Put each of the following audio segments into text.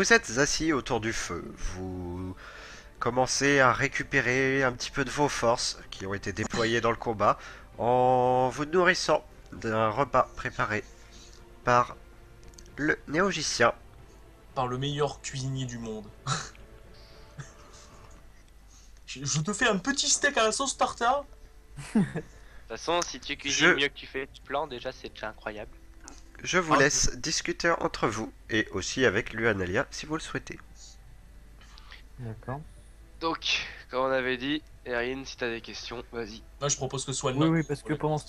vous êtes assis autour du feu. Vous commencez à récupérer un petit peu de vos forces qui ont été déployées dans le combat en vous nourrissant d'un repas préparé par le néogicien. Par le meilleur cuisinier du monde. Je te fais un petit steak à la sauce tartare. De toute façon, si tu cuisines Je, mieux que tu fais du plan, déjà c'est déjà incroyable. je vous Ah, laisse discuter entre vous et aussi avec Luanalia si vous le souhaitez. D'accord. Donc, comme on avait dit, Erin, si t'as des questions, vas-y. Moi, je propose que ce soit le Oui, nain. oui, parce que pendant ce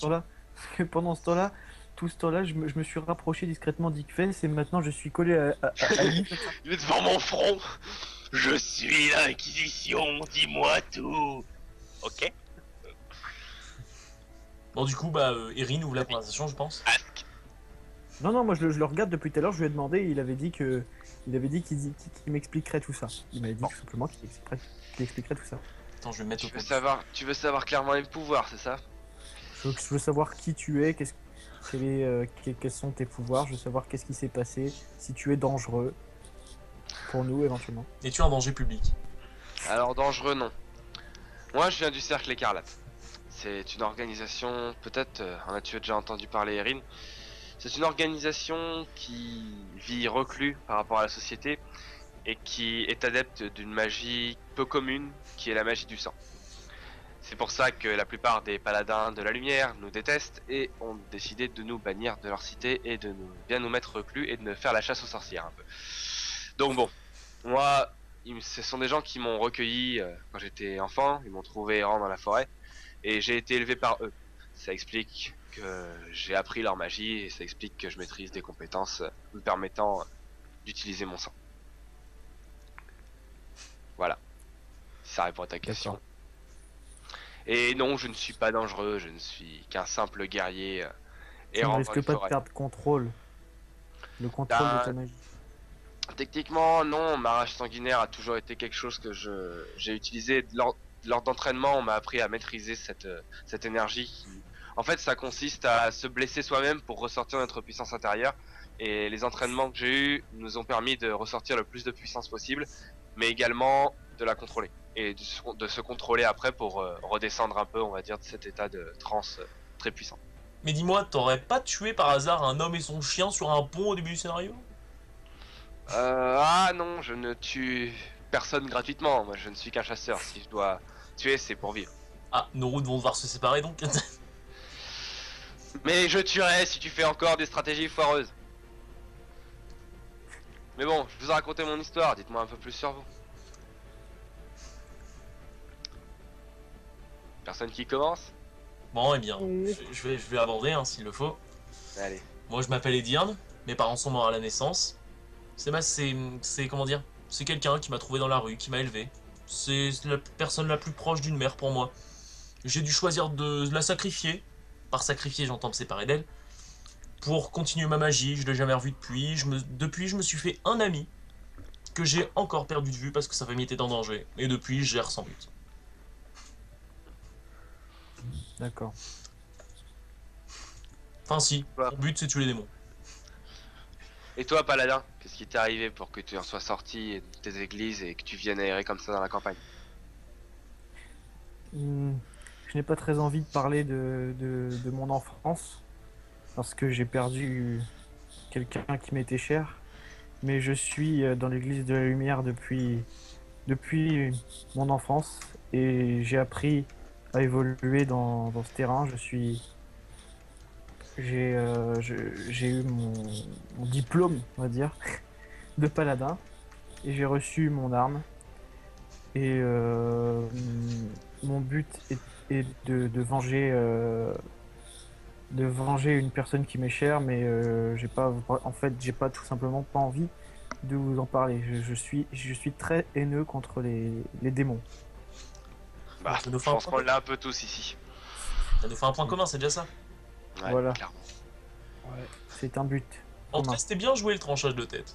temps-là, tout ce temps-là, je me suis rapproché discrètement d'Ickfence et maintenant je suis collé à lui. Il est devant mon front. Je suis l'Inquisition, dis-moi tout. Ok. Bon, du coup, Erin ouvre la conversation, je pense. Ask. Non, non, moi je le regarde depuis tout à l'heure, je lui ai demandé, qu'il m'expliquerait tout ça. Il m'avait dit tout simplement qu'il expliquerait tout ça. Attends, je vais me mettre au courant. Tu veux savoir clairement les pouvoirs, c'est ça? Je veux savoir qui tu es, quels sont tes pouvoirs, je veux savoir qu'est-ce qui s'est passé, si tu es dangereux pour nous éventuellement. Es-tu un danger public? Alors, dangereux, non. Moi, je viens du Cercle Écarlate. C'est une organisation, peut-être en as-tu déjà entendu parler, Erin? C'est une organisation qui vit reclus par rapport à la société et qui est adepte d'une magie peu commune, qui est la magie du sang. C'est pour ça que la plupart des paladins de la lumière nous détestent et ont décidé de nous bannir de leur cité et de bien nous mettre reclus et de nous faire la chasse aux sorcières un peu. Donc bon, moi, ce sont des gens qui m'ont recueilli quand j'étais enfant, ils m'ont trouvé errant dans la forêt et j'ai été élevé par eux. Ça explique que j'ai appris leur magie et ça explique que je maîtrise des compétences me permettant d'utiliser mon sang. Voilà, si ça répond à ta question. Et non, je ne suis pas dangereux, je ne suis qu'un simple guerrier Tu ne errant dans risques les pas de forêts. perdre le contrôle de ta magie. Techniquement, non, ma rage sanguinaire a toujours été quelque chose que j'ai utilisé lors d'entraînement. On m'a appris à maîtriser cette énergie. En fait, ça consiste à se blesser soi-même pour ressortir notre puissance intérieure. Et les entraînements que j'ai eus nous ont permis de ressortir le plus de puissance possible, mais également de la contrôler. Et de se contrôler après pour redescendre un peu, on va dire, de cet état de transe très puissant. Mais dis-moi, t'aurais pas tué par hasard un homme et son chien sur un pont au début du scénario? Ah non, je ne tue personne gratuitement. Moi, je ne suis qu'un chasseur. Si je dois tuer, c'est pour vivre. Ah, nos routes vont devoir se séparer donc. Mais je tuerai si tu fais encore des stratégies foireuses. Mais bon, je vous ai raconté mon histoire. Dites-moi un peu plus sur vous. Personne qui commence? Bon, eh bien, je vais aborder hein, s'il le faut. Allez. Moi, je m'appelle Edirne, mes parents sont morts à la naissance. C'est comment dire? C'est quelqu'un qui m'a trouvé dans la rue, qui m'a élevé. C'est la personne la plus proche d'une mère pour moi. J'ai dû choisir de la sacrifier. Par sacrifier, j'entends me séparer d'elle. Pour continuer ma magie, je l'ai jamais revue depuis. Depuis, je me suis fait un ami que j'ai encore perdu de vue parce que sa famille était en danger. Et depuis, je gère sans but. D'accord. Enfin si, Voilà. mon but c'est tuer les démons. Et toi, Paladin, qu'est-ce qui t'est arrivé pour que tu en sois sorti de tes églises et que tu viennes errer comme ça dans la campagne? Je n'ai pas très envie de parler de mon enfance parce que j'ai perdu quelqu'un qui m'était cher. Mais je suis dans l'église de la lumière depuis mon enfance et j'ai appris à évoluer dans ce terrain. J'ai eu mon diplôme, on va dire, de paladin et j'ai reçu mon arme. Et mon but est de venger une personne qui m'est chère, mais j'ai pas tout simplement pas envie de vous en parler. Je suis très haineux contre les démons. Bah, Ça nous je fait un pense point qu'on l'a un peu tous ici. Ça nous fait un point commun, c'est déjà ça. Ouais, Voilà. clairement. C'est un but. En tout commun. cas, c'était bien joué le tranchage de tête.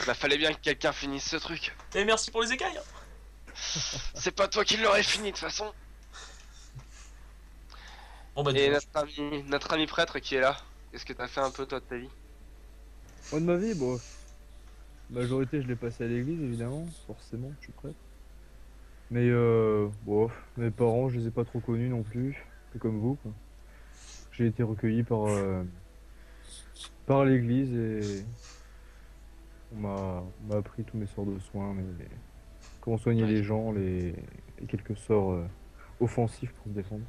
Bah, fallait bien que quelqu'un finisse ce truc. Et merci pour les écailles hein. C'est pas toi qui l'aurais fini de toute façon. Bon bah Et dis-moi. notre ami prêtre qui est là, qu'est-ce que t'as fait un peu toi de ta vie? Moi de ma vie, bon, la majorité je l'ai passé à l'église évidemment, forcément, je suis prêtre. Mais bon, mes parents, je les ai pas trop connus non plus, un peu comme vous, quoi. J'ai été recueilli par l'église et on m'a appris tous mes sorts de soins, comment soigner Ouais. les gens, les quelques sorts offensifs pour se défendre.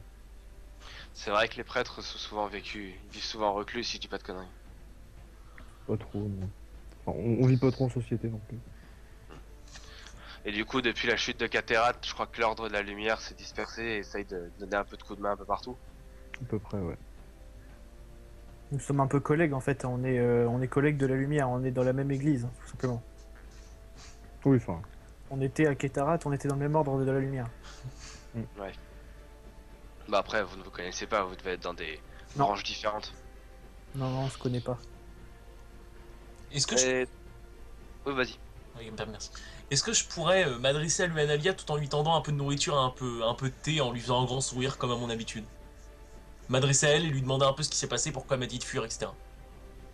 C'est vrai que les prêtres sont souvent vécus, ils vivent souvent reclus si je dis pas de conneries. Pas trop, non. Enfin, on vit pas trop en société non plus. Et du coup, depuis la chute de Caterat, je crois que l'ordre de la lumière s'est dispersé et essaye de donner un peu de coups de main un peu partout. À peu près, ouais. Nous sommes un peu collègues en fait, on est collègues de la lumière, on est dans la même église, tout simplement. Oui, enfin. On était à Ketarat, on était dans le même ordre de la lumière. Ouais. Bah après, vous ne vous connaissez pas, vous devez être dans des Non. branches différentes. Non, non, on se connaît pas. Est-ce que je... Et... Oui, vas-y. Oui, bah, merci. Est-ce que je pourrais m'adresser à Luanalia tout en lui tendant un peu de nourriture, un peu de thé, en lui faisant un grand sourire comme à mon habitude? M'adresser à elle et lui demander un peu ce qui s'est passé, pourquoi elle m'a dit de fuir, etc.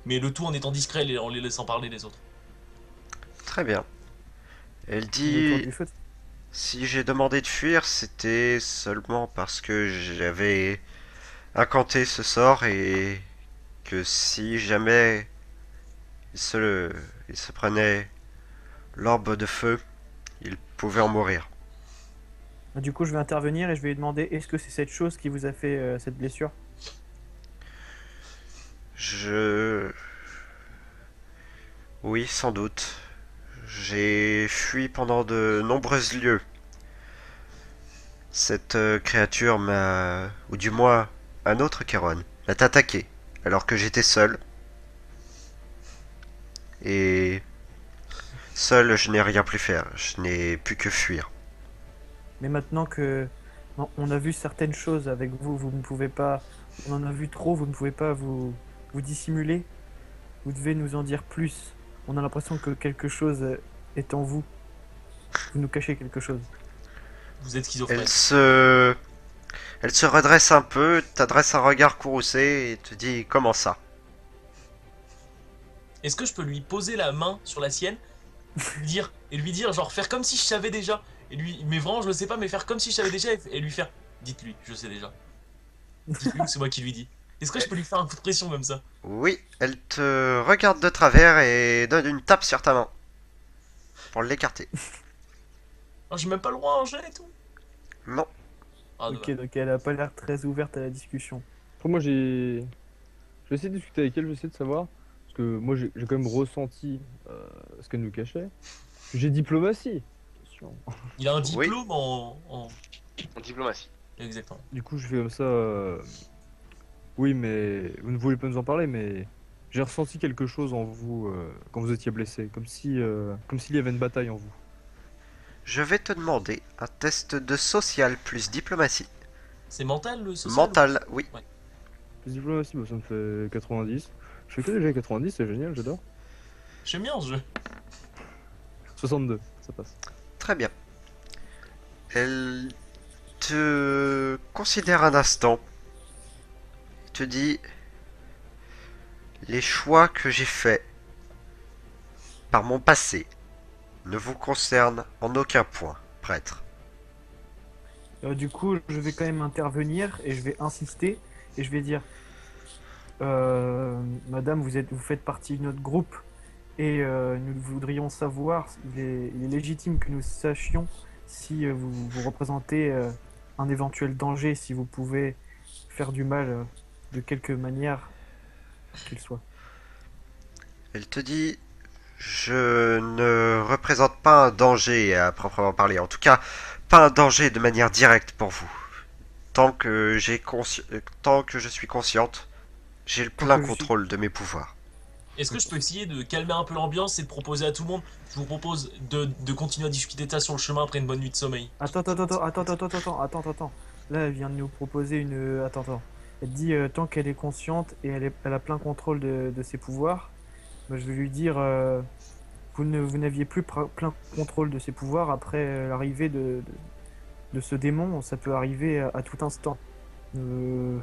Mais le tout en étant discret et en les laissant parler les autres. Très bien. Elle On est autour dit, du feu. si j'ai demandé de fuir, c'était seulement parce que j'avais incanté ce sort et que si jamais il se, il se prenait l'orbe de feu, il pouvait en mourir. Du coup, je vais intervenir et je vais lui demander est-ce que c'est cette chose qui vous a fait cette blessure? Je... Oui, sans doute. J'ai fui pendant de nombreuses lieues. Cette créature m'a... ou du moins un autre Kéron m'a attaqué alors que j'étais seul. Et seul, je n'ai rien pu faire. Je n'ai pu que fuir. Mais maintenant que on a vu certaines choses avec vous, vous ne pouvez pas. On en a vu trop, vous ne pouvez pas vous dissimuler. Vous devez nous en dire plus. On a l'impression que quelque chose est en vous. Vous nous cachez quelque chose. Vous êtes Elle schizophrène. se... Elle se redresse un peu, t'adresse un regard courroucé et te dit comment ça? Est-ce que je peux lui poser la main sur la sienne, lui dire, genre faire comme si je savais déjà, et lui, mais vraiment je le sais pas, mais faire comme si je savais déjà et lui faire, dites-lui, je sais déjà. Dites-lui, c'est moi qui lui dis. Est-ce que je peux lui faire un coup de pression comme ça? Oui, elle te regarde de travers et donne une tape sur ta main pour l'écarter. Oh, j'ai même pas le droit à un jet et tout. Non, Ah, Ok, dommage. donc elle a pas l'air très ouverte à la discussion. Après, moi, je vais essayer de discuter avec elle, je vais essayer de savoir. Parce que moi, j'ai quand même ressenti ce qu'elle nous cachait. J'ai diplomatie. Attention. Il a un oui, diplôme en... En diplomatie. Exactement. Du coup, je fais comme ça. Oui, mais vous ne voulez pas nous en parler, mais j'ai ressenti quelque chose en vous quand vous étiez blessé. Comme s'il y avait une bataille en vous. je vais te demander un test de social plus diplomatie. C'est mental le social? Mental, oui. Ouais. Plus diplomatie, bah, ça me fait 90. Je fais que déjà 90, c'est génial, j'adore. J'aime bien ce jeu. 62, ça passe. Très bien. Elle te considère un instant. Te dit les choix que j'ai faits par mon passé ne vous concernent en aucun point, prêtre. Du coup, je vais quand même intervenir et je vais insister et je vais dire Madame, vous faites partie de notre groupe et nous voudrions savoir, il est légitime que nous sachions si vous représentez un éventuel danger, si vous pouvez faire du mal de quelque manière qu'il soit. Elle te dit je ne représente pas un danger à proprement parler. En tout cas, pas un danger de manière directe pour vous. Tant que je suis consciente, j'ai le Tant plein que je suis... contrôle de mes pouvoirs. Est-ce que je peux essayer de calmer un peu l'ambiance et de proposer à tout le monde, je vous propose de continuer à discuter de ça sur le chemin après une bonne nuit de sommeil. Attends. Là, elle vient de nous proposer une... Attends. Elle dit, tant qu'elle est consciente et elle a plein contrôle de ses pouvoirs, bah, je vais lui dire, vous n'aviez plus plein contrôle de ses pouvoirs après l'arrivée de ce démon, ça peut arriver à tout instant. Euh,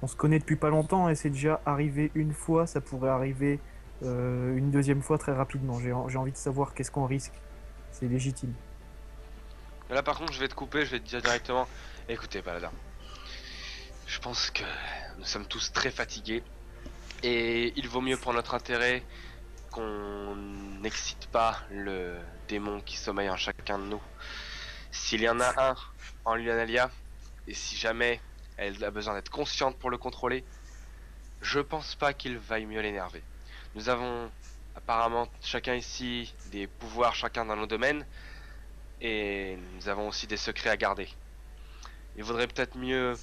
On se connaît depuis pas longtemps et c'est déjà arrivé une fois, ça pourrait arriver une deuxième fois très rapidement. J'ai envie de savoir qu'est-ce qu'on risque. C'est légitime. Mais là par contre je vais te couper, je vais te dire directement. Écoutez Paladin, je pense que nous sommes tous très fatigués. Et il vaut mieux pour notre intérêt qu'on n'excite pas le démon qui sommeille en chacun de nous. S'il y en a un en Lunalia, et si jamais elle a besoin d'être consciente pour le contrôler, je pense pas qu'il vaille mieux l'énerver. Nous avons apparemment chacun ici des pouvoirs chacun dans nos domaines, et nous avons aussi des secrets à garder. Il vaudrait peut-être mieux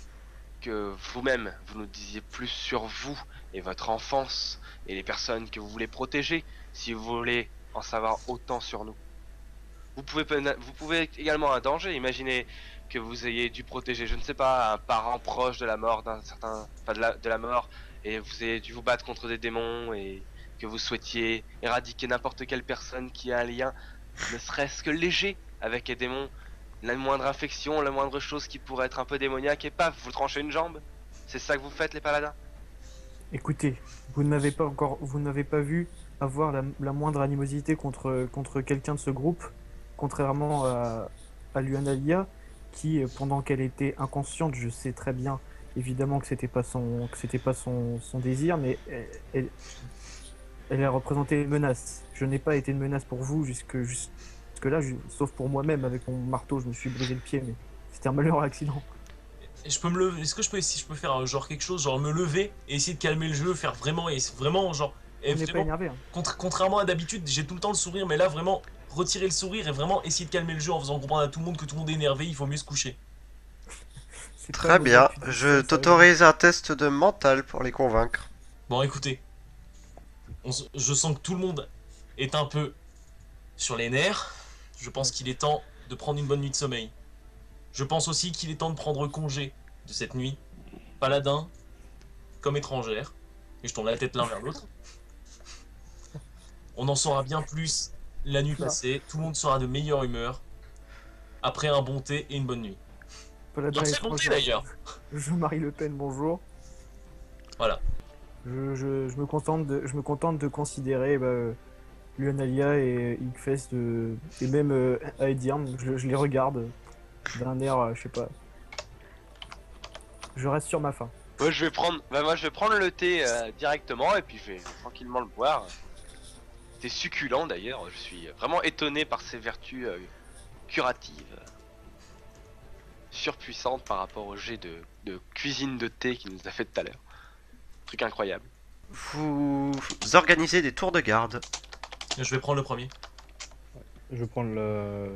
que vous-même vous nous disiez plus sur vous et votre enfance et les personnes que vous voulez protéger, si vous voulez en savoir autant sur nous. Vous pouvez également un danger. Imaginez que vous ayez dû protéger, je ne sais pas, un parent proche de la mort d'un certain, enfin de la mort, et vous ayez dû vous battre contre des démons et que vous souhaitiez éradiquer n'importe quelle personne qui a un lien, ne serait-ce que léger, avec les démons. La moindre infection, la moindre chose qui pourrait être un peu démoniaque, et paf, vous tranchez une jambe. C'est ça que vous faites, les paladins? Écoutez, vous n'avez pas vu avoir la moindre animosité contre quelqu'un de ce groupe, contrairement à Luanalia, qui, pendant qu'elle était inconsciente, je sais très bien, évidemment que c'était pas son désir, mais elle a représenté une menace. Je n'ai pas été une menace pour vous jusque-là, sauf pour moi-même, avec mon marteau, je me suis brisé le pied, mais c'était un malheureux accident. Et je peux me lever. Est-ce que si je peux faire genre quelque chose, genre me lever et essayer de calmer le jeu, faire vraiment, et vraiment genre. Et On n'est pas vraiment, énervé. Hein. contrairement à d'habitude, j'ai tout le temps le sourire, mais là vraiment retirer le sourire et vraiment essayer de calmer le jeu en faisant comprendre à tout le monde que tout le monde est énervé, il faut mieux se coucher. C'est pas Très bien, mauvais que tu dises je ça, t'autorise un test de mental pour les convaincre. Bon, écoutez, je sens que tout le monde est un peu sur les nerfs. Je pense qu'il est temps de prendre une bonne nuit de sommeil. Je pense aussi qu'il est temps de prendre congé de cette nuit, paladin comme étrangère. Et je tourne la tête l'un vers l'autre. On en saura bien plus la nuit passée. Tout le monde sera de meilleure humeur après un bon thé et une bonne nuit. Paladin Un très bon thé étranger. d'ailleurs. Je Marie Le Pen, bonjour. Voilà. Je me contente de considérer Luanalia et Inkfest et même Aedirn, je les regarde d'un air, je sais pas. Je reste sur ma faim. Moi je vais prendre le thé directement et puis je vais tranquillement le boire. C'est succulent d'ailleurs, je suis vraiment étonné par ses vertus curatives. Surpuissantes par rapport au jet de cuisine de thé qu'il nous a fait tout à l'heure. Truc incroyable. Vous organisez des tours de garde. Je vais prendre le premier. Je vais prendre la.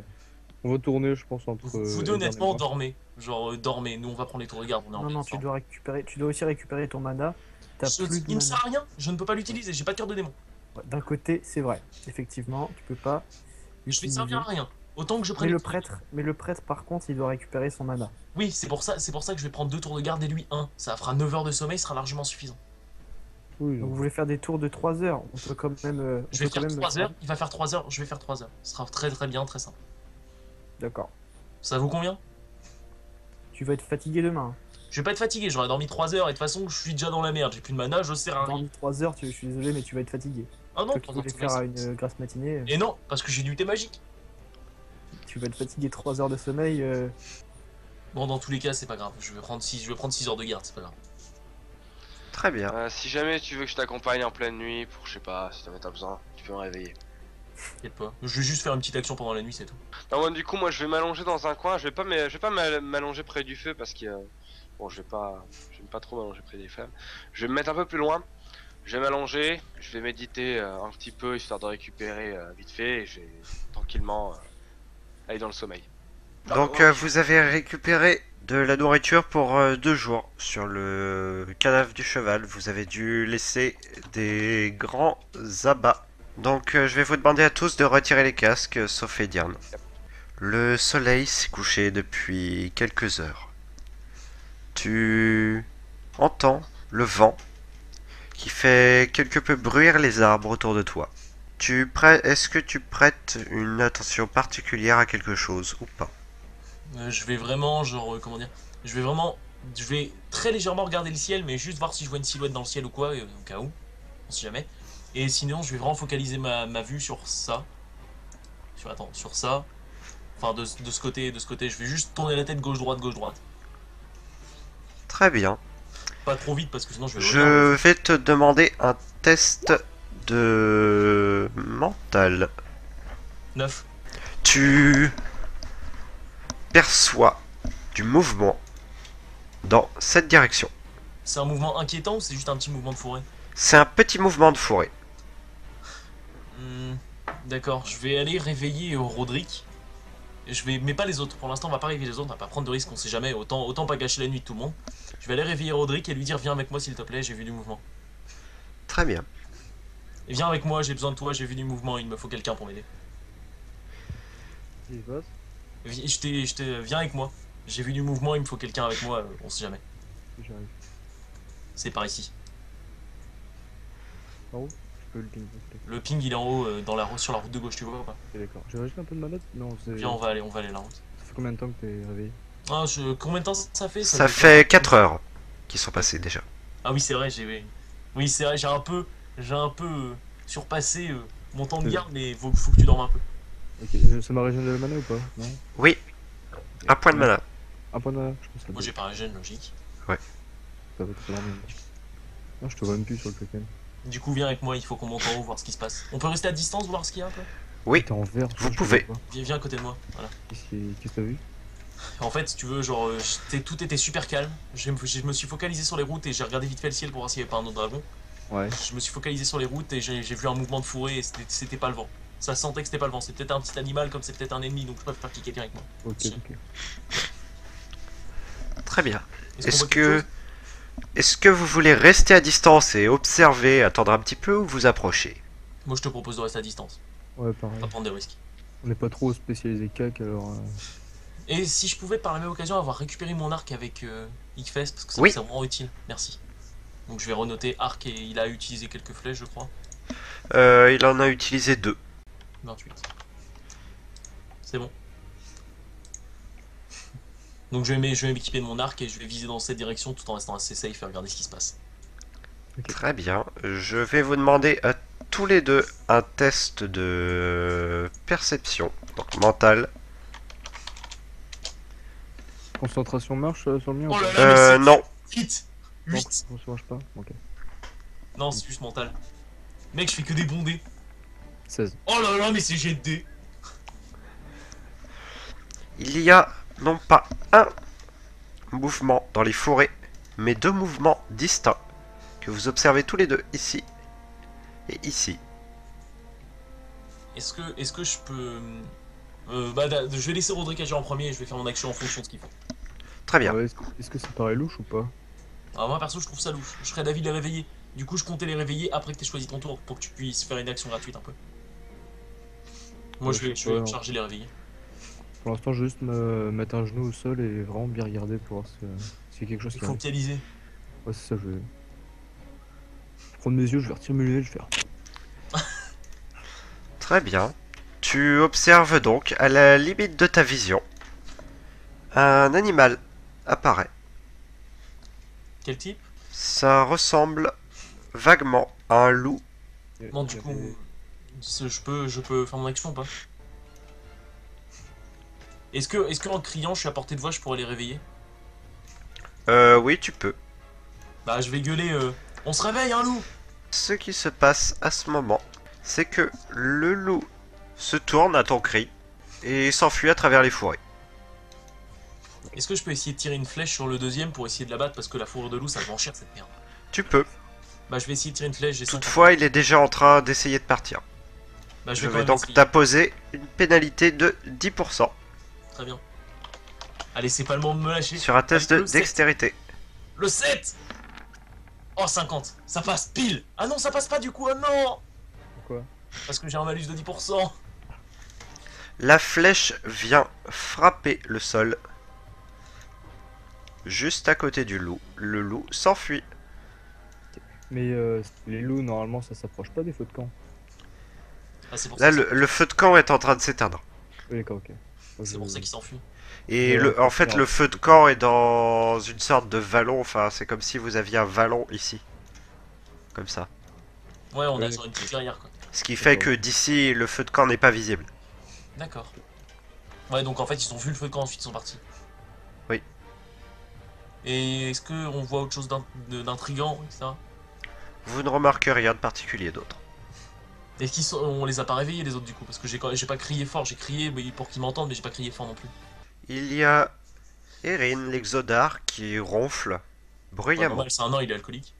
On va tourner, je pense, entre. Vous deux, Eden et honnêtement, moi. dormez. Genre, dormez. Nous, on va prendre les tours de garde. On est en Non, non, pleine tu dois aussi récupérer ton mana. T'as forme. plus de Il me mana. sert à rien. Je ne peux pas l'utiliser. J'ai pas de cœur de démon. Ouais, d'un côté, c'est vrai. Effectivement, tu peux pas Je vais l'utiliser. servir à rien. Autant que je prenne. Mais le prêtre, par contre, il doit récupérer son mana. Oui, c'est pour ça que je vais prendre 2 tours de garde et lui 1. Ça fera 9 heures de sommeil, ce sera largement suffisant. Oui, Donc vous voulez faire des tours de 3 heures. On peut quand même. Je vais faire 3 heures. Il va faire 3 heures. Je vais faire 3 heures. Ce sera très très bien, très simple. D'accord. Ça vous convient? Tu vas être fatigué demain. Je vais pas être fatigué. J'aurais dormi 3 heures et de toute façon, je suis déjà dans la merde. J'ai plus de mana, je sers à rien. Dormi 3 heures, je suis désolé, mais tu vas être fatigué. Ah non, Toi qui voulais faire une grasse matinée, Et non, parce que j'ai du thé magique. tu vas être fatigué 3 heures de sommeil. Bon, dans tous les cas, c'est pas grave. Je vais prendre 6 heures de garde, c'est pas grave. Très bien. Si jamais tu veux que je t'accompagne en pleine nuit pour, je sais pas, si t'en as besoin, tu peux me réveiller. T'inquiète pas. Je vais juste faire une petite action pendant la nuit, c'est tout. Non, moi, du coup, moi je vais m'allonger dans un coin, je vais pas m'allonger près du feu parce que bon, j'aime pas trop m'allonger près des flammes. Je vais me mettre un peu plus loin. Je vais m'allonger, je vais méditer un petit peu histoire de récupérer vite fait et je vais tranquillement aller dans le sommeil. Donc vous avez récupéré de la nourriture pour 2 jours sur le cadavre du cheval. Vous avez dû laisser des grands abats. Donc je vais vous demander à tous de retirer les casques, sauf Edirn. Le soleil s'est couché depuis quelques heures. Tu entends le vent qui fait quelque peu bruire les arbres autour de toi. Est-ce que tu prêtes une attention particulière à quelque chose ou pas? Je vais vraiment, genre, comment dire, je vais vraiment Je vais très légèrement regarder le ciel, mais juste voir si je vois une silhouette dans le ciel ou quoi, au cas où, on sait jamais. Et sinon, je vais vraiment focaliser ma vue sur ça. Sur ça. Enfin, de ce côté, de ce côté. Je vais juste tourner la tête gauche-droite, gauche-droite. Très bien. Pas trop vite parce que sinon je vais le regarder. Je vais te demander un test de mental. 9. Tu perçois du mouvement dans cette direction. C'est un mouvement inquiétant ou c'est juste un petit mouvement de forêt? C'est un petit mouvement de forêt. Hmm, D'accord, je vais aller réveiller Roderick. Mais pas les autres. Pour l'instant, on va pas réveiller les autres, on va pas prendre de risques, on sait jamais. Autant pas gâcher la nuit de tout le monde. Je vais aller réveiller Roderick et lui dire viens avec moi s'il te plaît, j'ai vu du mouvement. Très bien. Et viens avec moi, j'ai besoin de toi, j'ai vu du mouvement, il me faut quelqu'un pour m'aider. Qu'est-ce qui se passe? Viens avec moi. J'ai vu du mouvement, il me faut quelqu'un avec moi, on sait jamais. J'arrive. C'est par ici. En haut? Je peux le ping, s'il te plaît. Le ping il est en haut, sur la route de gauche, tu vois ou pas? Ok, d'accord. J'ai rajouté un peu de ma note? Non, c'est. Viens, on va aller la route. Ça fait combien de temps que t'es réveillé? Combien de temps ça fait? Ça fait 4 heures qui sont passées déjà. Ah oui, c'est vrai, Oui, c'est vrai, j'ai un peu surpassé mon temps de garde, mais faut que tu dormes un peu. Ok, ça m'a régénéré le mana ou pas? Non? Oui, un point de mana. Un point de mana? Je pense que Moi j'ai pas un gène logique. ça va très dormir. Non, je te vois même plus sur le token. Du coup, viens avec moi, il faut qu'on monte en haut, voir ce qui se passe. On peut rester à distance, voir ce qu'il y a un peu? Oui, T'es en vert, vous je te pouvez. vois pas. Viens à côté de moi, voilà. Qu'est-ce que t'as vu? En fait, si tu veux, genre, tout était super calme. Je me suis focalisé sur les routes et j'ai regardé vite fait le ciel pour voir s'il y avait pas un autre dragon. Ouais. Je me suis focalisé sur les routes et j'ai vu un mouvement de fourré et c'était pas le vent. Ça sentait que c'était pas le vent, c'est peut-être un petit animal comme c'est peut-être un ennemi, donc je préfère qu'il y ait quelqu'un avec moi. Ok, Tiens. ok. Très bien. Est-ce qu'on Est-ce voit quelque que, chose? est-ce que vous voulez rester à distance et observer, attendre un petit peu ou vous approcher? Moi je te propose de rester à distance, Ouais, pareil. pas prendre des risques. On n'est pas trop spécialisé CAC alors. Et si je pouvais par la même occasion avoir récupéré mon arc avec Ickfest, parce que ça Oui. me serait vraiment utile, merci. Donc je vais renoter arc et il a utilisé quelques flèches je crois. Il en a utilisé 2. 28. C'est bon. Donc je vais m'équiper de mon arc et je vais viser dans cette direction tout en restant assez safe et regarder ce qui se passe. Très bien. Je vais vous demander à tous les deux un test de perception, donc mental. Concentration marche sur le mien Oh ou là pas? là, mais Non. c'est 8. Non, 8. ça marche pas? Ok. Non, c'est juste mental. Mec, je fais que des bons dés. 16. Oh là là, mais c'est jet de dés. Il y a non pas un mouvement dans les forêts, mais 2 mouvements distincts que vous observez tous les deux ici et ici. Est-ce que je peux... je vais laisser Roderick agir en premier et je vais faire mon action en fonction de ce qu'il faut. Très bien. Ouais, est-ce que ça paraît louche ou pas? Alors moi perso je trouve ça louche, je serais d'avis de les réveiller. Du coup je comptais les réveiller après que tu aies choisi ton tour pour que tu puisses faire une action gratuite un peu. Moi Ouais, je vais je sais pas, me charger les réveiller. Pour l'instant, je vais juste me mettre un genou au sol et vraiment bien regarder pour voir s'il y a quelque chose Il qui faut arrive. focaliser. Ouais, c'est ça, je vais prendre mes yeux, je vais retirer mes lunettes, je vais faire. Très bien. Tu observes donc, à la limite de ta vision, un animal apparaît. Quel type? Ça ressemble vaguement à un loup. Non du coup, je peux faire mon action ou pas? Est-ce que en criant je suis à portée de voix je pourrais les réveiller? Oui, tu peux. Bah je vais gueuler on se réveille un loup! Ce qui se passe à ce moment, c'est que le loup se tourne à ton cri et s'enfuit à travers les forêts. Est-ce que je peux essayer de tirer une flèche sur le deuxième pour essayer de l'abattre parce que la fourrure de loup ça vend cher cette merde? Tu peux. Bah je vais essayer de tirer une flèche, j'ai 50. Toutefois, il est déjà en train d'essayer de partir. Bah Je quand vais même donc essayer. t'imposer une pénalité de 10% Très bien. Allez c'est pas le moment de me lâcher. sur un test de Le 7. dextérité. Le 7. Oh 50, ça passe pile. Ah non ça passe pas du coup, oh non. Pourquoi? Parce que j'ai un malus de 10%. La flèche vient frapper le sol juste à côté du loup. Le loup s'enfuit. Mais les loups, normalement, ça s'approche pas des feux de camp. Ah c'est pour Là, ça. le feu de camp est en train de s'éteindre. Oui, d'accord, ok. C'est pour ça qu'il s'enfuit. Et Ouais, en faut fait, faire le un feu de peu. camp est dans une sorte de vallon. Enfin, c'est comme si vous aviez un vallon ici. Comme ça. Ouais, on est Ouais. sur une petite carrière quoi. Ce qui fait que D'accord. d'ici, le feu de camp n'est pas visible. D'accord. Ouais, donc en fait, ils ont vu le feu de camp, ensuite ils sont partis. Oui. Et est-ce qu'on voit autre chose d'intriguant, etc. Vous ne remarquez rien de particulier d'autre. Est-ce qu'ils sont... on les a pas réveillés les autres du coup? Parce que j'ai pas crié fort, j'ai crié pour qu'ils m'entendent, mais j'ai pas crié fort non plus. Il y a Erin, l'exodar, qui ronfle Ouais, bruyamment. normal, c'est un an, il est alcoolique.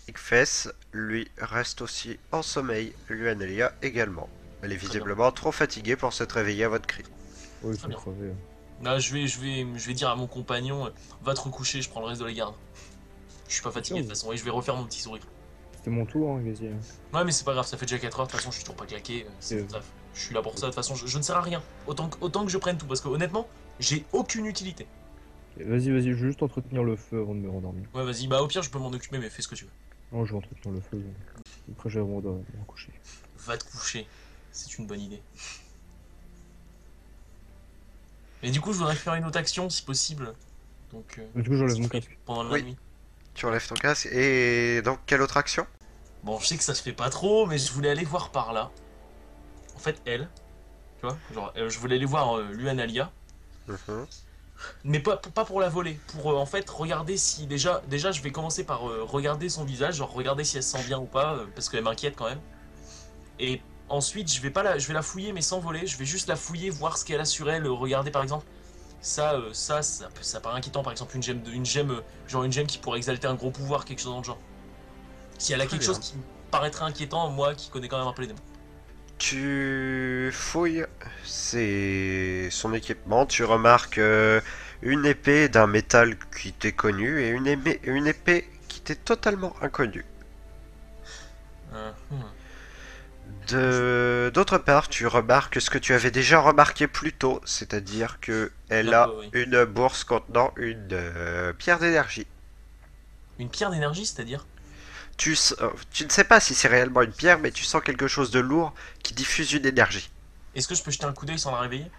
Igfess, lui, reste aussi en sommeil. Luanelia également. Elle est Très visiblement trop fatiguée pour s'être réveillée à votre cri. Ouais, ils Très sont bien. crevés. Là, je vais dire à mon compagnon, va te recoucher, je prends le reste de la garde. Je suis pas fatigué de toute façon, et je vais refaire mon petit sourire. C'était mon tour, hein, vas-y. Ouais, mais c'est pas grave, ça fait déjà 4 heures, de toute façon, je suis toujours pas claqué, c'est Et- mon taf. Je suis là pour ça, de toute façon, je ne sers à rien. Autant que je prenne tout, parce que honnêtement, j'ai aucune utilité. Ok, vas-y, vas-y, je vais juste entretenir le feu avant de me rendormir. Ouais, vas-y, bah au pire, je peux m'en occuper, mais fais ce que tu veux. Non, je vais entretenir le feu. Après, je vais me coucher. Va te coucher, c'est une bonne idée. Mais du coup, je voudrais faire une autre action, si possible. Donc, Du coup, j'enlève mon esprit, casque. pendant la Oui. nuit. Tu enlèves ton casque. Et donc, quelle autre action? Bon, je sais que ça se fait pas trop, mais je voulais aller voir par là. En fait, elle, tu vois, genre, je voulais aller voir Luanalia, Mhm. mais pas pour la voler, pour en fait regarder si déjà je vais commencer par regarder son visage, genre regarder si elle se sent bien ou pas, parce qu'elle m'inquiète quand même. Et ensuite, je vais la fouiller, mais sans voler, je vais juste la fouiller, voir ce qu'elle a sur elle, regarder par exemple. Ça paraît inquiétant, par exemple genre une gemme qui pourrait exalter un gros pouvoir, quelque chose dans le genre. Si elle a Très quelque bien. chose qui me paraîtrait inquiétant, moi qui connais quand même un peu les démons. Tu fouilles son équipement. Tu remarques une épée d'un métal qui t'est connu et une épée qui t'est totalement inconnue. Hmm. D'autre part, tu remarques ce que tu avais déjà remarqué plus tôt, c'est-à-dire que elle Un a peu, oui. une bourse contenant une pierre d'énergie. Une pierre d'énergie, c'est-à-dire? Tu ne sais pas si c'est réellement une pierre, mais tu sens quelque chose de lourd qui diffuse une énergie. Est-ce que je peux jeter un coup d'œil sans la réveiller?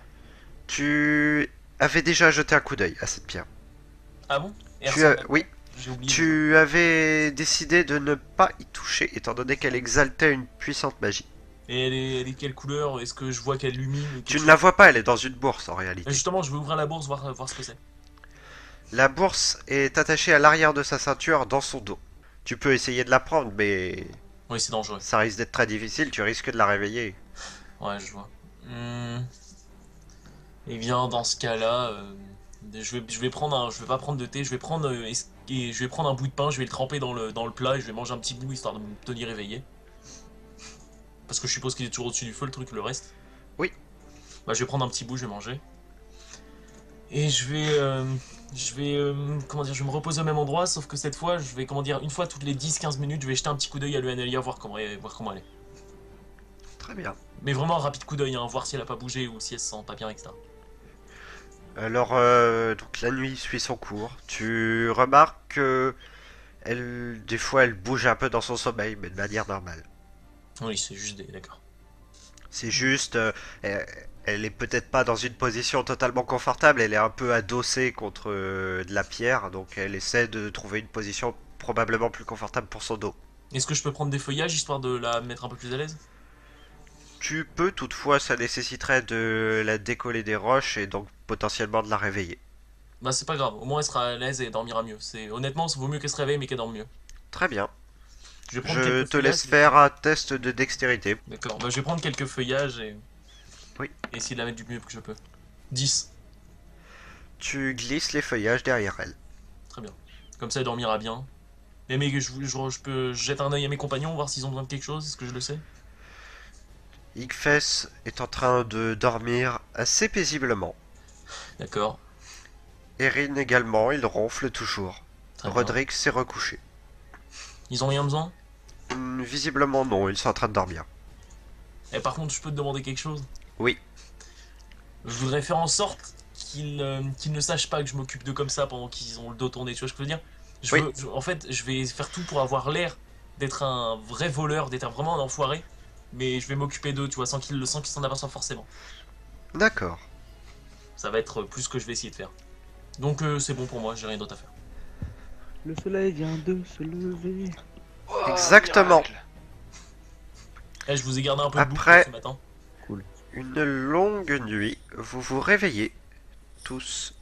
Tu avais déjà jeté un coup d'œil à cette pierre. Ah bon? Et elle ressemble à quoi? Oui, J'ai oublié. tu avais décidé de ne pas y toucher, étant donné qu'elle exaltait une puissante magie. Et elle est quelle couleur? Est-ce que je vois qu'elle illumine quelque Tu ne chose? la vois pas, elle est dans une bourse en Et réalité. justement, je vais ouvrir la bourse, voir ce que c'est. La bourse est attachée à l'arrière de sa ceinture dans son dos. Tu peux essayer de la prendre, mais Oui, c'est dangereux. ça risque d'être très difficile, tu risques de la réveiller. Ouais, je vois. Eh bien, dans ce cas-là, je vais prendre je vais pas prendre de thé, je vais prendre, et je vais prendre un bout de pain, je vais le tremper dans le plat et je vais manger un petit bout histoire de me tenir éveillé. Parce que je suppose qu'il est toujours au-dessus du feu, le truc, le reste. Oui. Bah, je vais prendre un petit bout, je vais manger. Et comment dire, je vais me reposer au même endroit, sauf que cette fois, je vais, comment dire, une fois toutes les 10-15 minutes, je vais jeter un petit coup d'œil à l'Unalia, voir comment elle est. Très bien. Mais vraiment un rapide coup d'œil, hein, voir si elle a pas bougé ou si elle se sent pas bien, etc. Alors, donc la nuit suit son cours. Tu remarques que des fois, elle bouge un peu dans son sommeil, mais de manière normale. Oui, c'est juste d'accord. C'est juste, elle est peut-être pas dans une position totalement confortable. Elle est un peu adossée contre de la pierre, donc elle essaie de trouver une position probablement plus confortable pour son dos. Est-ce que je peux prendre des feuillages histoire de la mettre un peu plus à l'aise? Tu peux toutefois, ça nécessiterait de la décoller des roches et donc potentiellement de la réveiller. Bah c'est pas grave, au moins elle sera à l'aise et elle dormira mieux. Honnêtement, ça vaut mieux qu'elle se réveille mais qu'elle dorme mieux. Très bien. Je vais prendre Je quelques te laisse feuillages. faire un test de dextérité. D'accord, bah je vais prendre quelques feuillages Oui. et essayer de la mettre du mieux que je peux. 10. Tu glisses les feuillages derrière elle. Très bien. Comme ça elle dormira bien. Mais je jette un œil à mes compagnons, voir s'ils ont besoin de quelque chose, est-ce que je le sais? Igfess est en train de dormir assez paisiblement. D'accord, Erin également, il ronfle toujours. très bien. Roderick s'est recouché. Ils ont rien besoin? Visiblement non, ils sont en train de dormir. Et par contre, je peux te demander quelque chose? Oui. Je voudrais faire en sorte qu'ils ne sachent pas que je m'occupe d'eux comme ça pendant qu'ils ont le dos tourné, tu vois ce que je veux dire? Oui. En fait, je vais faire tout pour avoir l'air d'être un vrai voleur, d'être vraiment un enfoiré, mais je vais m'occuper d'eux, tu vois, sans qu'ils s'en aperçoivent forcément. D'accord. Ça va être plus ce que je vais essayer de faire. Donc c'est bon pour moi, j'ai rien d'autre à faire. Le soleil vient de se lever. Oh, Exactement. miracle. Eh, je vous ai gardé un peu de bouffe Après- ce matin. Une longue nuit, vous vous réveillez tous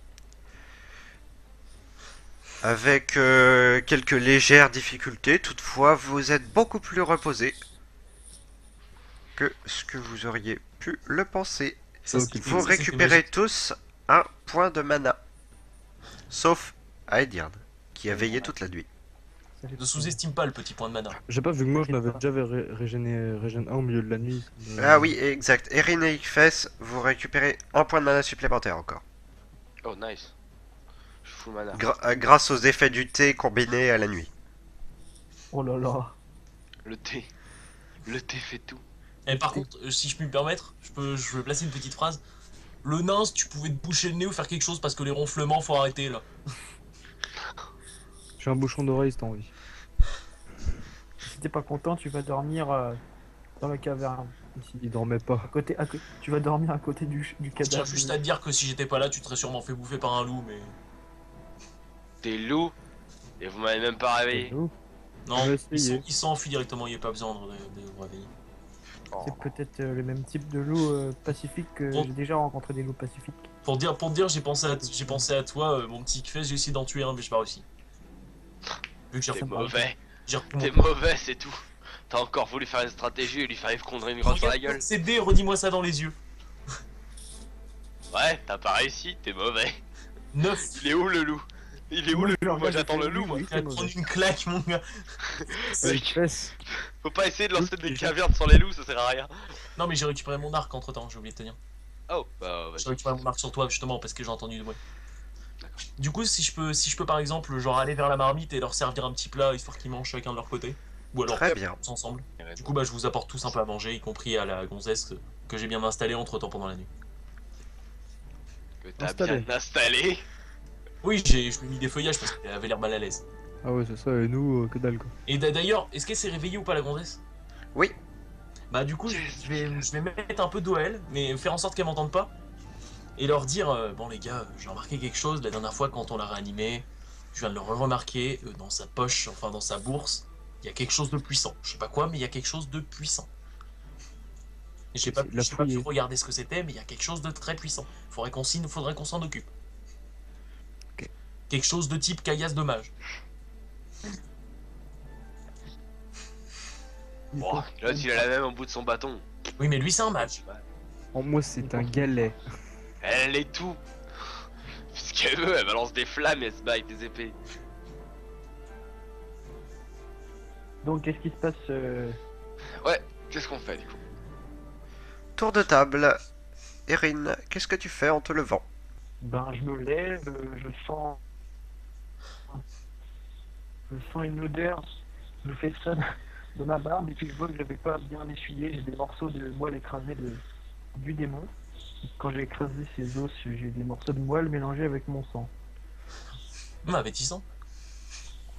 avec quelques légères difficultés. Toutefois, vous êtes beaucoup plus reposés que ce que vous auriez pu le penser. Ça, Ok. c'était- Vous ça, c'était récupérez magique. tous un point de mana. Sauf Aediard, qui a veillé toute la nuit. Ça fait Ne sous-estime pas le petit point de mana. J'ai pas vu que moi je n'avais déjà régène 1 au milieu de la nuit. Ah oui, exact. Erin et Ikfes, vous récupérez un point de mana supplémentaire encore. Oh, nice. Je fous le mana. Grâce aux effets du thé combinés à la nuit. Oh là là. Le thé. Le thé fait tout. Et par contre, si je puis me permettre, je vais placer une petite phrase. Le nain, si tu pouvais te boucher le nez ou faire quelque chose parce que les ronflements, faut arrêter là. J'ai un bouchon d'oreille si t'as envie. Si t'es pas content, tu vas dormir dans la caverne. Ici. Il dormait pas. Tu vas dormir à côté du Je tiens cadavre. juste à te dire que si j'étais pas là, tu te serais sûrement fait bouffer par un loup, mais. Des loups. Et vous m'avez même pas réveillé. Oh, Non, On va ils essayer. s'enfuient directement, il n'y a pas besoin de vous réveiller. Oh. C'est peut-être le même type de loup pacifique que Bon. j'ai déjà rencontré des loups pacifiques. Pour te dire, j'ai pensé à toi, mon petit Kfess, j'ai essayé d'en tuer un, mais j'ai pas réussi. Vu que j'ai T'es repris mauvais. j'ai repris T'es mon- mauvais, c'est tout. T'as encore voulu faire une stratégie et lui faire effondrer une grotte sur la Regarde, gueule. C'est D, redis-moi ça dans les yeux. Ouais, t'as pas réussi, t'es mauvais. 9. Il est où le loup? Il est où le loup? Moi j'attends le loup, moi. Il va te prendre une claque, mon gars. C'est- Fesse. Faut pas essayer de lancer des cavernes sur les loups, ça sert à rien. Non, mais j'ai récupéré mon arc entre temps, j'ai oublié de te dire. Oh, bah J'ai vas-y. récupéré mon arc sur toi justement parce que j'ai entendu du bruit. Du coup, si je peux par exemple, genre aller vers la marmite et leur servir un petit plat histoire qu'ils mangent chacun de leur côté, ou alors Très bien. tous ensemble. Du coup, bah, je vous apporte tous un peu à manger, y compris à la gonzesse que j'ai bien installée entre temps pendant la nuit. Que t'as Installé. bien installé. Oui, je lui ai mis des feuillages parce qu'elle avait l'air mal à l'aise. Ah ouais, c'est ça, et nous, que dalle quoi. Et d'ailleurs, est-ce qu'elle s'est réveillée ou pas la gonzesse? Oui. Bah, du coup, je vais mettre un peu d'eau à elle, mais faire en sorte qu'elle m'entende pas. Et leur dire bon, les gars, j'ai remarqué quelque chose la dernière fois quand on l'a réanimé. Je viens de le remarquer dans sa poche, enfin dans sa bourse. Il y a quelque chose de puissant. Je sais pas quoi, mais il y a quelque chose de puissant. Et j'ai pas, C'est de la j'ai pas pu fouiller. regarder ce que c'était, mais il y a quelque chose de très puissant. Faudrait qu'on s'en occupe. Ok. Quelque chose de type caillasse de mage. Oh, l'autre il a la même au bout de son bâton. Oui, mais lui, c'est un mage. En moi, c'est un galet. Elle est tout. Ce qu'elle veut, elle balance des flammes et elle se bat avec des épées. Donc, qu'est-ce qui se passe Qu'est-ce qu'on fait du coup? Tour de table. Erin, qu'est-ce que tu fais en te levant? Ben, je me lève, je sens une odeur, je fais ça de ma barbe et puis je vois que je n'avais pas bien essuyé, j'ai des morceaux de moelle écrasés du démon. Quand j'ai écrasé ses os, j'ai des morceaux de moelle mélangés avec mon sang. Appétissant.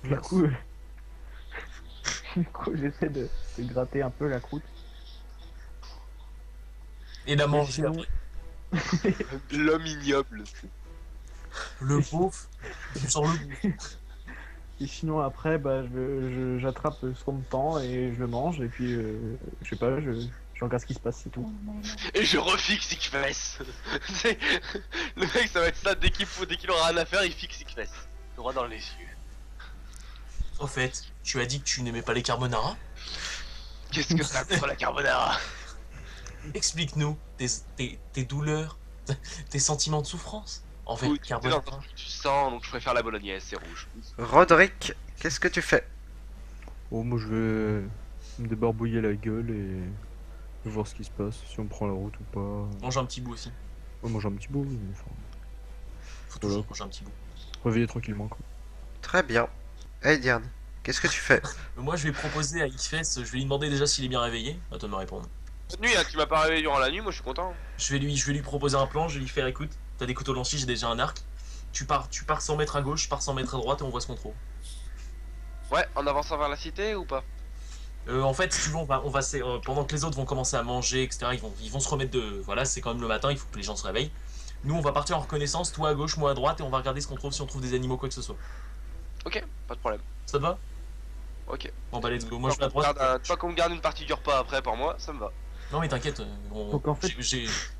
Du coup, j'essaie de gratter un peu la croûte. Et la manger sinon- après. L'homme ignoble. Le pauvre. Tu sens le goût. Et sinon après, bah, j'attrape ce qu'on me tend et je le mange et puis je sais pas, je regarde ce qui se passe, c'est tout. Et je refixe X-Fess. C'est- Le mec, ça va être ça, dès qu'il aura rien à faire, il fixe X-Fess. Droit dans les yeux. Au fait, tu as dit que tu n'aimais pas les carbonara. Qu'est-ce que ça contre la carbonara? Explique-nous tes douleurs, tes sentiments de souffrance envers le Écoute, t'es dans un carbonara. truc, tu sens, donc je préfère la bolognaise, c'est rouge. Roderick, qu'est-ce que tu fais? Oh, moi, je vais me débarbouiller la gueule et voir ce qui se passe, si on prend la route ou pas. Mange un petit bout aussi. Ouais, manger un petit bout, oui, mais enfin, Faut toujours manger un petit bout. réveiller tranquillement quoi. Très bien. Aediard, qu'est-ce que tu fais? Moi, je vais proposer à Xfest, je vais lui demander déjà s'il est bien réveillé. Attends de me répondre. Cette nuit, hein, tu m'as pas réveillé durant la nuit, moi je suis content. Je vais lui proposer un plan, je vais lui faire écoute, t'as des couteaux lanciers, j'ai déjà un arc. Tu pars 100 mètres à gauche, je pars 100 mètres à droite et on voit ce qu'on trouve. Ouais, en avançant vers la cité ou pas? En fait, si tu veux, pendant que les autres vont commencer à manger, etc., ils vont se remettre de. Voilà, c'est quand même le matin, il faut que les gens se réveillent. Nous, on va partir en reconnaissance, toi à gauche, moi à droite, et on va regarder ce qu'on trouve, si on trouve des animaux, quoi que ce soit. Ok, pas de problème. Ça te va? Ok. Bon bah let's go, moi je vais à droite. Toi qu'on me garde une partie du repas après pour moi, ça me va. Non mais t'inquiète, Donc, en fait-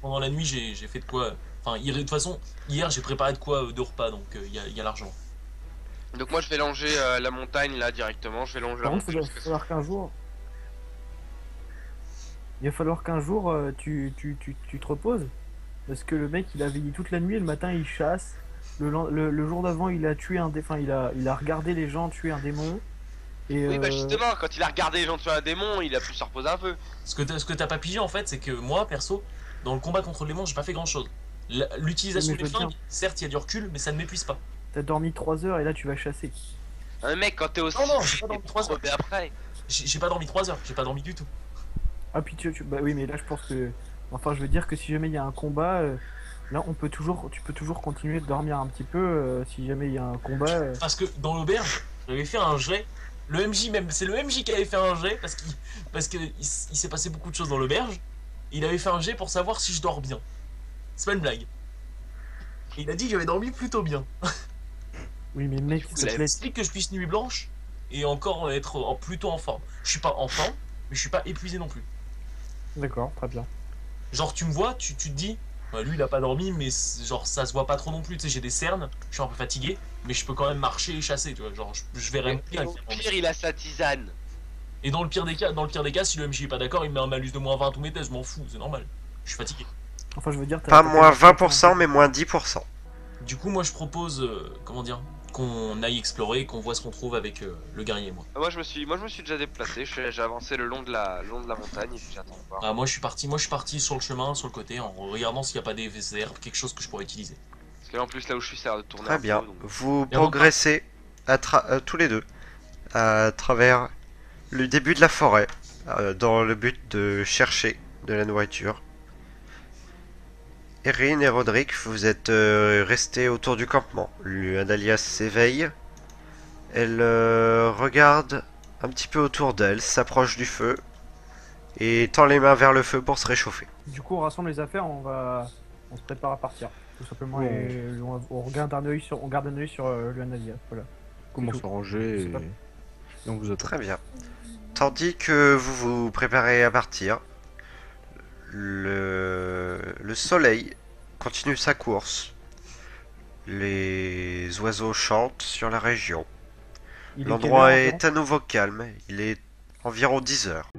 pendant la nuit j'ai fait de quoi. Enfin, de toute façon, hier j'ai préparé de quoi de repas, donc il y a l'argent. Donc moi je vais longer la montagne là directement, je vais longer la Par contre, montagne. il va jusqu'à- falloir qu'un jour. Il va falloir qu'un jour tu te reposes. Parce que le mec il a veillé toute la nuit et le matin il chasse. Le jour d'avant il a tué un enfin, il a regardé les gens tuer un démon. Et Oui bah justement, quand il a regardé les gens tuer un démon, il a pu se reposer un peu. Ce que t'as pas pigé en fait, c'est que moi perso, dans le combat contre le démon, j'ai pas fait grand chose. L'utilisation Mais je des veux dire- flingues, certes il y a du recul, mais ça ne m'épuise pas. t'as dormi 3 heures et là tu vas chasser. Un mec quand t'es aussi... Non, j'ai pas dormi 3 heures. Mais après... J'ai pas dormi 3 heures, j'ai pas dormi du tout. Ah puis bah oui mais là je pense que. Enfin je veux dire que si jamais il y a un combat, là tu peux toujours continuer de dormir un petit peu si jamais il y a un combat. Parce que dans l'auberge, j'avais fait un jet. Le MJ même, c'est le MJ qui avait fait un jet parce que il s'est passé beaucoup de choses dans l'auberge. Il avait fait un jet pour savoir si je dors bien. C'est pas une blague. Et il a dit que j'avais dormi plutôt bien. Oui mais mec s'il te l'avez plaît. Explique que je puisse nuit blanche et encore être plutôt en forme. Je suis pas en forme, mais je suis pas épuisé non plus. D'accord, très bien. Genre tu me vois, tu te dis, bah, lui il a pas dormi, mais genre ça se voit pas trop non plus. Tu sais, j'ai des cernes, je suis un peu fatigué, mais je peux quand même marcher et chasser. Tu vois, genre je verrai bien. Au pire il a sa tisane. Et dans le pire des cas, si le MJ est pas d'accord, il me met un malus de moins 20 à tous mes tests, je m'en fous, c'est normal. Je suis fatigué. Enfin je veux dire Pas moins 20%, mais moins 10%. Du coup, moi je propose, comment dire, qu'on aille explorer, qu'on voit ce qu'on trouve avec le guerrier, moi. Moi je me suis déjà déplacé, j'ai avancé le long de la montagne et puis j'attends de voir. Ah, moi je suis parti sur le chemin, sur le côté, en regardant s'il n'y a pas des herbes, quelque chose que je pourrais utiliser. Parce que là en plus là où je suis ça a l'air de tourner Très un bien. peu. Donc... Vous Et on progressez tous les deux à travers le début de la forêt dans le but de chercher de la nourriture. Erin et Roderick, vous êtes restés autour du campement. Adalia s'éveille. Elle regarde un petit peu autour d'elle, s'approche du feu et tend les mains vers le feu pour se réchauffer. Du coup on rassemble les affaires, on se prépare à partir. Tout simplement Ouais. et on regarde un œil sur le Nadia. Voilà. Comment tout. s'arranger C'est pas- et on vous attend. Très bien. Tandis que vous vous préparez à partir, le soleil continue sa course. Les oiseaux chantent sur la région. Il est L'endroit quelle heure est à nouveau calme. Il est environ 10 heures.